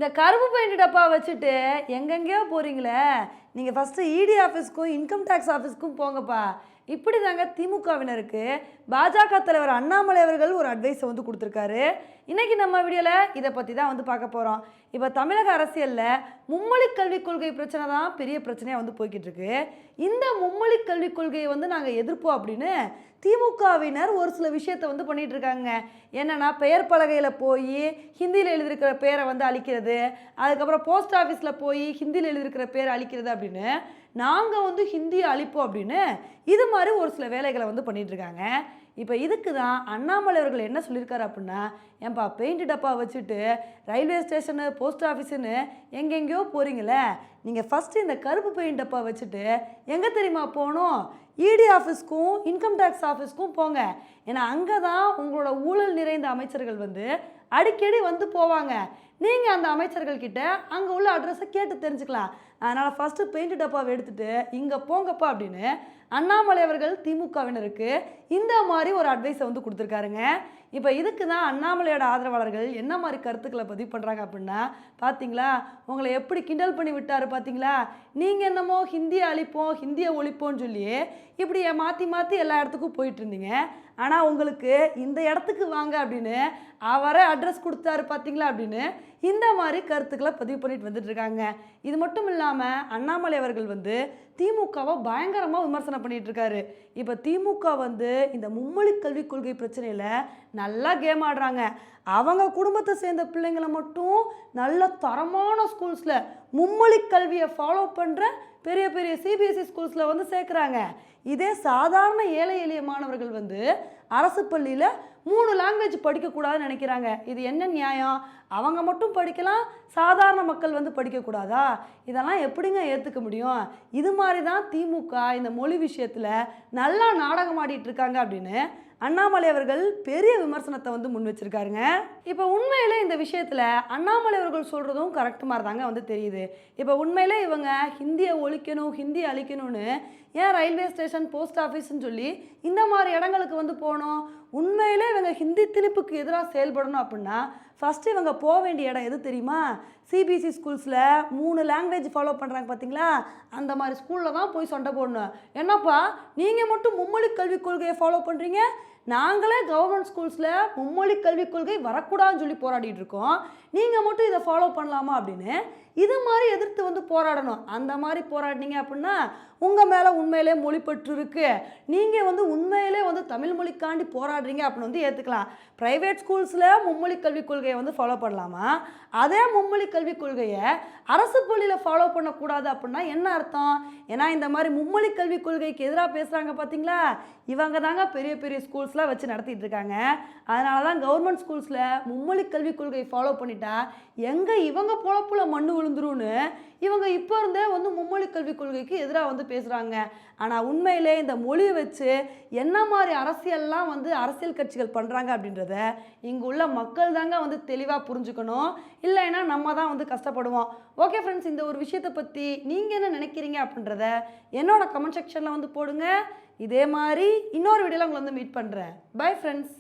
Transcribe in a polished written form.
இந்த கருப்பு பெயிண்ட் டப்பா வச்சுட்டு எங்கெங்கேயோ போகிறீங்களே, நீங்கள் ஃபஸ்ட்டு இடி ஆஃபீஸ்க்கும் இன்கம் டேக்ஸ் ஆஃபீஸ்க்கும் போங்கப்பா. இப்படி தாங்க திமுகவினருக்கு பாஜக தலைவர் அண்ணாமலை அவர்கள் ஒரு அட்வைஸை வந்து கொடுத்துருக்காரு. இன்றைக்கி நம்ம வீடியோவில் இதை பற்றி தான் வந்து பார்க்க போகிறோம். இப்போ தமிழக அரசியலில் மும்மொழி கல்விக் கொள்கை பிரச்சனை தான் பெரிய பிரச்சனையாக வந்து போய்கிட்டு இருக்கு. இந்த மும்மொழி கல்விக் கொள்கையை வந்து நாங்கள் எதிர்ப்போம் அப்படின்னு திமுகவினர் ஒரு சில விஷயத்தை வந்து பண்ணிகிட்டு இருக்காங்க. என்னென்னா, பெயர் பலகையில் போய் ஹிந்தியில் எழுதியிருக்கிற பேரை வந்து அழிக்கிறது, அதுக்கப்புறம் போஸ்ட் ஆஃபீஸில் போய் ஹிந்தியில் எழுதியிருக்கிற பேரை அழிக்கிறது அப்படின்னு, நாங்கள் வந்து ஹிந்தியை அழிப்போம் அப்படின்னு இது மாதிரி ஒரு சில வேலைகளை வந்து பண்ணிகிட்டு இருக்காங்க. இப்போ இதுக்கு தான் அண்ணாமலை அவர்கள் என்ன சொல்லியிருக்காரு அப்படின்னா, ஏன்பா பெயிண்ட் டப்பா வச்சுட்டு ரயில்வே ஸ்டேஷனு போஸ்ட் ஆஃபீஸுன்னு எங்கெங்கேயோ போகிறீங்களே, நீங்கள் ஃபஸ்ட்டு இந்த கருப்பு பெயிண்ட் டப்பா வச்சுட்டு எங்கே தெரியுமா போகணும்? இடி ஆஃபீஸ்க்கும் இன்கம் டேக்ஸ் ஆஃபீஸ்க்கும் போங்க. ஏன்னா அங்கே தான் உங்களோட ஊழல் நிறைந்த அமைச்சர்கள் வந்து அடிக்கடி வந்து போவாங்க. நீங்கள் அந்த அமைச்சர்கள்கிட்ட அங்கே உள்ள அட்ரஸை கேட்டு தெரிஞ்சுக்கலாம். அதனால் ஃபஸ்ட்டு பெயிண்ட் டப்பாவை எடுத்துகிட்டு இங்கே போங்கப்பா அப்படின்னு அண்ணாமலை அவர்கள் திமுகவினருக்கு இந்த மாதிரி ஒரு அட்வைஸை வந்து கொடுத்துருக்காருங்க. இப்போ இதுக்கு தான் அண்ணாமலையோட ஆதரவாளர்கள் என்ன மாதிரி கருத்துக்களை பதிவு பண்ணுறாங்க அப்படின்னா, பார்த்தீங்களா உங்களை எப்படி கிண்டல் பண்ணி விட்டார் பார்த்தீங்களா, நீங்கள் என்னமோ ஹிந்தியை அழிப்போம் ஹிந்தியை ஒழிப்போம்னு சொல்லி இப்படி மாற்றி மாற்றி எல்லா இடத்துக்கும் போயிட்டு இருந்தீங்க. ஆனால் உங்களுக்கு இந்த இடத்துக்கு வாங்க அப்படின்னு அவரே அட்ரஸ் கொடுத்தாரு பார்த்தீங்களா அப்படின்னு இந்த மாதிரி கருத்துக்களை பதிவு பண்ணிட்டு வந்துட்டு இருக்காங்க. இது மட்டும் இல்லாமல் அண்ணாமலை அவர்கள் வந்து திமுகவை பயங்கரமாக விமர்சனம் பண்ணிட்டு இருக்காரு. இப்போ திமுக வந்து இந்த மும்மொழி கல்விக் கொள்கை பிரச்சனையில் நல்லா கேம் ஆடுறாங்க. அவங்க குடும்பத்தை சேர்ந்த பிள்ளைங்களை மட்டும் நல்ல தரமான ஸ்கூல்ஸில் மும்மொழி கல்வியை ஃபாலோ பண்ணுற பெரிய பெரிய சிபிஎஸ்சி ஸ்கூல்ஸில் வந்து சேர்க்குறாங்க. இதே சாதாரண ஏழை எளிய மாணவர்கள் வந்து அரசு பள்ளியில் 3 லாங்குவேஜ் படிக்கக்கூடாதுன்னு நினைக்கிறாங்க. இது என்ன நியாயம்? அவங்க மட்டும் படிக்கலாம், சாதாரண மக்கள் வந்து படிக்கக்கூடாதா? இதெல்லாம் எப்படிங்க ஏற்றுக்க முடியும்? இது மாதிரி தான் திமுக இந்த மொழி விஷயத்தில் நல்லா நாடகம் ஆடிட்டு இருக்காங்க அப்படின்னு அண்ணாமலை அவர்கள் பெரிய விமர்சனத்தை வந்து முன் வச்சிருக்காருங்க. இப்போ உண்மையிலே இந்த விஷயத்தில் அண்ணாமலை அவர்கள் சொல்கிறதும் கரெக்ட் மாதிரி தாங்க வந்து தெரியுது. இப்போ உண்மையிலே இவங்க ஹிந்தியை ஒழிக்கணும் ஹிந்தியை அழிக்கணும்னு ஏன் ரயில்வே ஸ்டேஷன் போஸ்ட் ஆஃபீஸ்ன்னு சொல்லி இந்த மாதிரி இடங்களுக்கு வந்து போகணும்? உண்மையிலே இவங்க ஹிந்தி திணிப்புக்கு எதிராக செயல்படணும் அப்படின்னா ஃபஸ்ட்டு இவங்க போக வேண்டிய இடம் எது தெரியுமா? சிபிஎஸ்சி ஸ்கூல்ஸில் 3 லாங்குவேஜ் ஃபாலோ பண்ணுறாங்க பார்த்தீங்களா, அந்த மாதிரி ஸ்கூலில் தான் போய் சண்டை போடணும். என்னப்பா நீங்கள் மட்டும் மும்மொழி கல்விக் கொள்கையை ஃபாலோ பண்ணுறீங்க, நாங்களே கவர்மெண்ட் ஸ்கூல்ஸில் மும்மொழி கல்விக் கொள்கை வரக்கூடாதுன்னு சொல்லி போராடிட்டு இருக்கோம், நீங்கள் மட்டும் இதை ஃபாலோ பண்ணலாமா அப்படின்னு இது மாதிரி எதிர்த்து வந்து போராடணும். அந்த மாதிரி போராடினீங்க அப்படின்னா உங்கள் மேலே உண்மையிலே மொழிப்பற்று இருக்குது, நீங்கள் வந்து உண்மையிலே வந்து தமிழ் மொழிக்காண்டி போராடுறீங்க அப்படின்னு வந்து ஏற்றுக்கலாம். ப்ரைவேட் ஸ்கூல்ஸில் மும்மொழி கல்விக் கொள்கையை வந்து ஃபாலோ பண்ணலாமா? அதே மும்மொழி கல்விக் கொள்கையை அரசு பள்ளியில் ஃபாலோ பண்ணக்கூடாது அப்படின்னா என்ன அர்த்தம்? ஏன்னா இந்த மாதிரி மும்மொழி கல்விக் கொள்கைக்கு எதிராக பேசுகிறாங்க பார்த்தீங்களா, இவங்க தாங்க பெரிய பெரிய ஸ்கூல்ஸ்லாம் வச்சு நடத்திட்டு இருக்காங்க. அதனால தான் கவர்மெண்ட் ஸ்கூல்ஸில் மும்மொழி கல்விக் கொள்கையை ஃபாலோ பண்ணிட்டா எங்கே இவங்க பொழப்புல மண்ணு விழுந்துரும்னு இவங்க இப்போ இருந்தே வந்து மும்மொழி கல்விக் கொள்கைக்கு எதிராக வந்து பேசுகிறாங்க. ஆனால் உண்மையிலே இந்த மொழியை வச்சு என்ன மாதிரி அரசியல்லாம் வந்து அரசியல் கட்சிகள் பண்ணுறாங்க அப்படின்றத இங்கே உள்ள மக்கள் தாங்க வந்து தெளிவாக புரிஞ்சுக்கணும். இல்லைன்னா நம்ம தான் வந்து கஷ்டப்படுவோம். ஓகே ஃப்ரெண்ட்ஸ், இந்த ஒரு விஷயத்தை பற்றி நீங்கள் என்ன நினைக்கிறீங்க அப்படின்றத என்னோட கமெண்ட் செக்ஷனில் வந்து போடுங்க. இதே மாதிரி இன்னொரு வீடியோவில் உங்களை வந்து மீட் பண்ணுறேன். Bye friends.